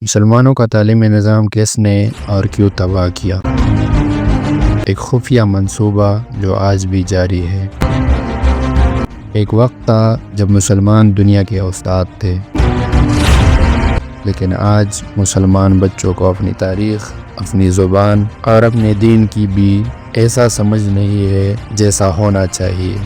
مسلمانوں کا تعلیمی نظام کس نے اور کیوں تباہ کیا؟ ایک خفیہ منصوبہ جو آج بھی جاری ہے۔ ایک وقت تھا جب مسلمان دنیا کے استاد تھے، لیکن آج مسلمان بچوں کو اپنی تاریخ، اپنی زبان اور اپنے دین کی بھی ایسا سمجھ نہیں ہے جیسا ہونا چاہیے۔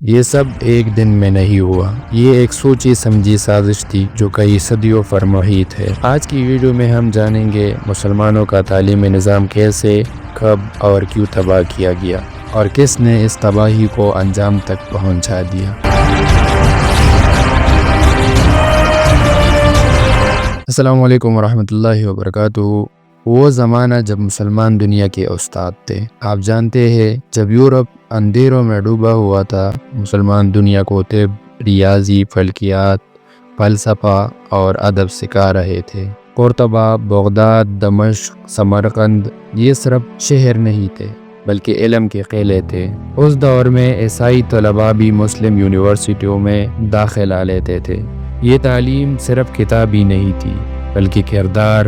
یہ سب ایک دن میں نہیں ہوا، یہ ایک سوچی سمجھی سازش تھی جو کئی صدیوں پر محیط ہے۔ آج کی ویڈیو میں ہم جانیں گے مسلمانوں کا تعلیمی نظام کیسے، کب اور کیوں تباہ کیا گیا، اور کس نے اس تباہی کو انجام تک پہنچا دیا۔ السلام علیکم ورحمۃ اللہ وبرکاتہ۔ وہ زمانہ جب مسلمان دنیا کے استاد تھے۔ آپ جانتے ہیں جب یورپ اندھیروں میں ڈوبا ہوا تھا، مسلمان دنیا کو طب، ریاضی، فلکیات، فلسفہ اور ادب سکھا رہے تھے۔ قرطبہ، بغداد، دمشق، سمرقند یہ صرف شہر نہیں تھے بلکہ علم کے قلعے تھے۔ اس دور میں عیسائی طلباء بھی مسلم یونیورسٹیوں میں داخلہ لیتے تھے۔ یہ تعلیم صرف کتابی نہیں تھی بلکہ کردار،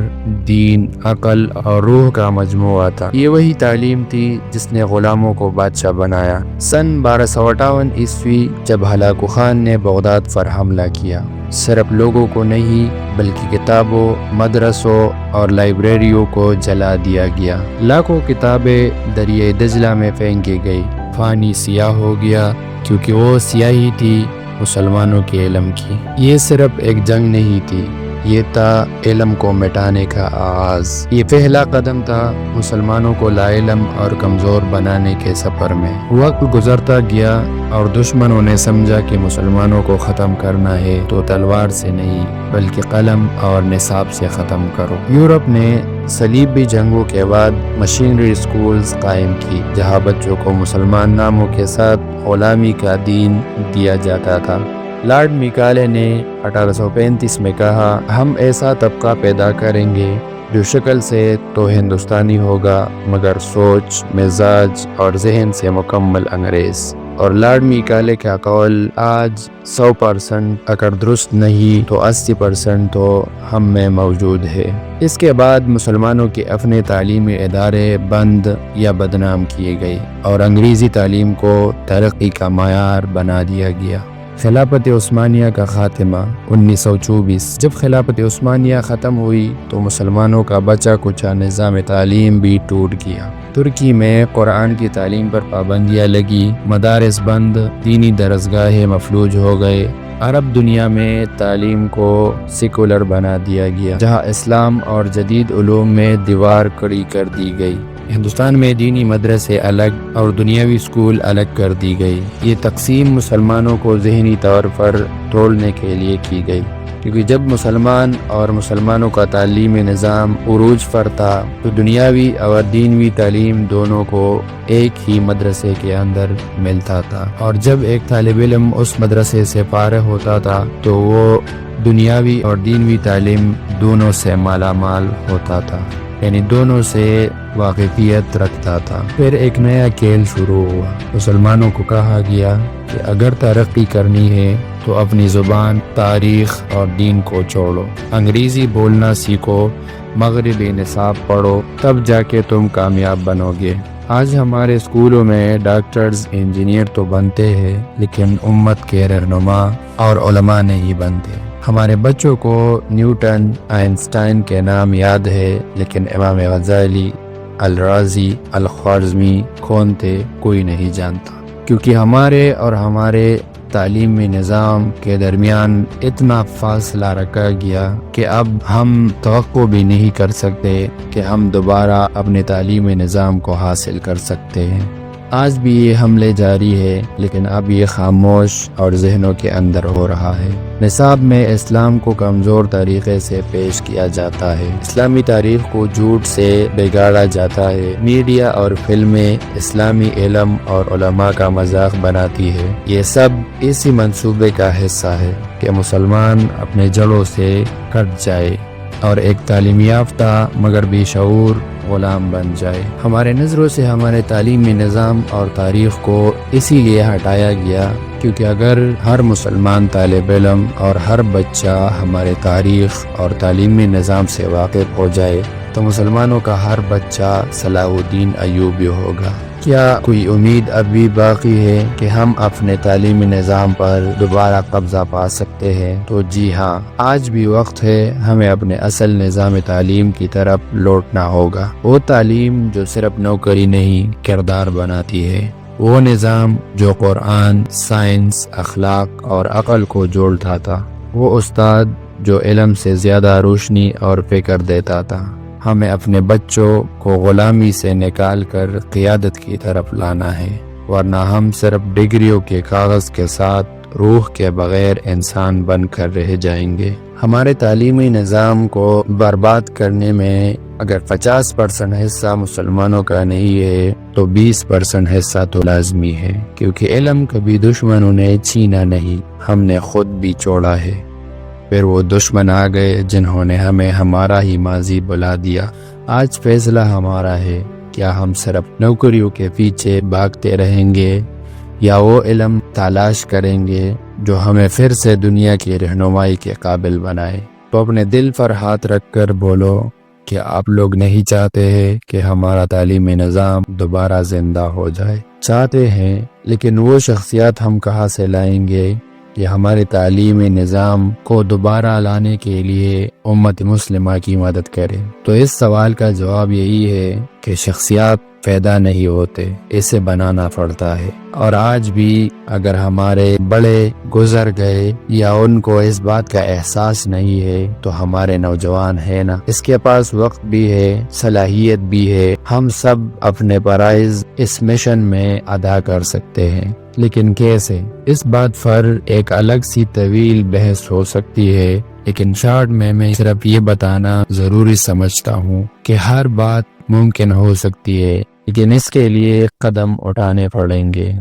دین، عقل اور روح کا مجموعہ تھا۔ یہ وہی تعلیم تھی جس نے غلاموں کو بادشاہ بنایا۔ سن 1258 عیسوی جب ہلاکو خان نے بغداد پر حملہ کیا، صرف لوگوں کو نہیں بلکہ کتابوں، مدرسوں اور لائبریریوں کو جلا دیا گیا۔ لاکھوں کتابیں دریائے دجلہ میں پھینکی گئی۔ پانی سیاہ ہو گیا کیونکہ وہ سیاہی تھی مسلمانوں کے علم کی۔ یہ صرف ایک جنگ نہیں تھی، یہ تھا علم کو مٹانے کا آغاز۔ یہ پہلا قدم تھا مسلمانوں کو لا علم اور کمزور بنانے کے سفر میں۔ وقت گزرتا گیا اور دشمنوں نے سمجھا کہ مسلمانوں کو ختم کرنا ہے تو تلوار سے نہیں بلکہ قلم اور نصاب سے ختم کرو۔ یورپ نے صلیبی جنگوں کے بعد مشینری اسکولز قائم کی جہاں بچوں کو مسلمان ناموں کے ساتھ غلامی کا دین دیا جاتا تھا۔ لارڈ میکالے نے 1835 میں کہا، ہم ایسا طبقہ پیدا کریں گے جو شکل سے تو ہندوستانی ہوگا مگر سوچ، مزاج اور ذہن سے مکمل انگریز۔ اور لارڈ میکالے کا قول آج 100% اگر درست نہیں تو 80% تو ہم میں موجود ہے۔ اس کے بعد مسلمانوں کے اپنے تعلیمی ادارے بند یا بدنام کیے گئے اور انگریزی تعلیم کو ترقی کا معیار بنا دیا گیا۔ خلافت عثمانیہ کا خاتمہ 1924۔ جب خلافت عثمانیہ ختم ہوئی تو مسلمانوں کا بچا کچا نظام تعلیم بھی ٹوٹ گیا۔ ترکی میں قرآن کی تعلیم پر پابندیاں لگی، مدارس بند، دینی درسگاہیں مفلوج ہو گئے۔ عرب دنیا میں تعلیم کو سیکولر بنا دیا گیا، جہاں اسلام اور جدید علوم میں دیوار کھڑی کر دی گئی۔ ہندوستان میں دینی مدرسے الگ اور دنیاوی اسکول الگ کر دی گئی۔ یہ تقسیم مسلمانوں کو ذہنی طور پر توڑنے کے لیے کی گئی، کیونکہ جب مسلمانوں کا تعلیمی نظام عروج پر تھا تو دنیاوی اور دینوی تعلیم دونوں کو ایک ہی مدرسے کے اندر ملتا تھا، اور جب ایک طالب علم اس مدرسے سے فارغ ہوتا تھا تو وہ دنیاوی اور دینوی تعلیم دونوں سے مالا مال ہوتا تھا، یعنی دونوں سے واقفیت رکھتا تھا۔ پھر ایک نیا کھیل شروع ہوا۔ مسلمانوں کو کہا گیا کہ اگر ترقی کرنی ہے تو اپنی زبان، تاریخ اور دین کو چھوڑو، انگریزی بولنا سیکھو، مغربی نصاب پڑھو، تب جا کے تم کامیاب بنو گے۔ آج ہمارے اسکولوں میں ڈاکٹرز، انجینئر تو بنتے ہیں لیکن امت کے رہنما اور علماء نہیں بنتے۔ ہمارے بچوں کو نیوٹن، آئنسٹائن کے نام یاد ہے لیکن امام غزالی، الرازی، الخوارزمی کون تھے کوئی نہیں جانتا، کیونکہ ہمارے تعلیمی نظام کے درمیان اتنا فاصلہ رکھا گیا کہ اب ہم توقع بھی نہیں کر سکتے کہ ہم دوبارہ اپنے تعلیمی نظام کو حاصل کر سکتے ہیں۔ آج بھی یہ حملے جاری ہے لیکن اب یہ خاموش اور ذہنوں کے اندر ہو رہا ہے۔ نصاب میں اسلام کو کمزور طریقے سے پیش کیا جاتا ہے، اسلامی تاریخ کو جھوٹ سے بگاڑا جاتا ہے، میڈیا اور فلمیں اسلامی علم اور علماء کا مذاق بناتی ہے۔ یہ سب اسی منصوبے کا حصہ ہے کہ مسلمان اپنے جڑوں سے کٹ جائے اور ایک تعلیم یافتہ مگر بے شعور غلام بن جائے۔ ہمارے نظروں سے ہمارے تعلیمی نظام اور تاریخ کو اسی لیے ہٹایا گیا کیونکہ اگر ہر مسلمان طالب علم اور ہر بچہ ہمارے تاریخ اور تعلیمی نظام سے واقف ہو جائے تو مسلمانوں کا ہر بچہ صلاح الدین ایوبی ہوگا۔ کیا کوئی امید اب بھی باقی ہے کہ ہم اپنے تعلیمی نظام پر دوبارہ قبضہ پا سکتے ہیں؟ تو جی ہاں، آج بھی وقت ہے، ہمیں اپنے اصل نظام تعلیم کی طرف لوٹنا ہوگا۔ وہ تعلیم جو صرف نوکری نہیں، کردار بناتی ہے۔ وہ نظام جو قرآن، سائنس، اخلاق اور عقل کو جوڑتا تھا۔ وہ استاد جو علم سے زیادہ روشنی اور فکر دیتا تھا۔ ہمیں اپنے بچوں کو غلامی سے نکال کر قیادت کی طرف لانا ہے، ورنہ ہم صرف ڈگریوں کے کاغذ کے ساتھ روح کے بغیر انسان بن کر رہ جائیں گے۔ ہمارے تعلیمی نظام کو برباد کرنے میں اگر 50% حصہ مسلمانوں کا نہیں ہے تو 20% حصہ تو لازمی ہے، کیونکہ علم کبھی دشمنوں نے چھینا نہیں، ہم نے خود بھی چھوڑا ہے۔ پھر وہ دشمن آ گئے جنہوں نے ہمیں ہمارا ہی ماضی بلا دیا۔ آج فیصلہ ہمارا ہے، کیا ہم صرف نوکریوں کے پیچھے بھاگتے رہیں گے یا وہ علم تلاش کریں گے جو ہمیں پھر سے دنیا کی رہنمائی کے قابل بنائے؟ تو اپنے دل پر ہاتھ رکھ کر بولو کہ آپ لوگ نہیں چاہتے ہیں کہ ہمارا تعلیمی نظام دوبارہ زندہ ہو جائے؟ چاہتے ہیں، لیکن وہ شخصیات ہم کہاں سے لائیں گے کہ ہمارے تعلیمی نظام کو دوبارہ لانے کے لیے امت مسلمہ کی مدد کرے؟ تو اس سوال کا جواب یہی ہے کہ شخصیات پیدا نہیں ہوتے، اسے بنانا پڑتا ہے۔ اور آج بھی اگر ہمارے بڑے گزر گئے یا ان کو اس بات کا احساس نہیں ہے تو ہمارے نوجوان ہیں نا، اس کے پاس وقت بھی ہے، صلاحیت بھی ہے، ہم سب اپنے فرائض اس مشن میں ادا کر سکتے ہیں۔ لیکن کیسے؟ اس بات پر ایک الگ سی طویل بحث ہو سکتی ہے، لیکن شارٹ میں صرف یہ بتانا ضروری سمجھتا ہوں کہ ہر بات ممکن ہو سکتی ہے، لیکن اس کے لیے قدم اٹھانے پڑیں گے۔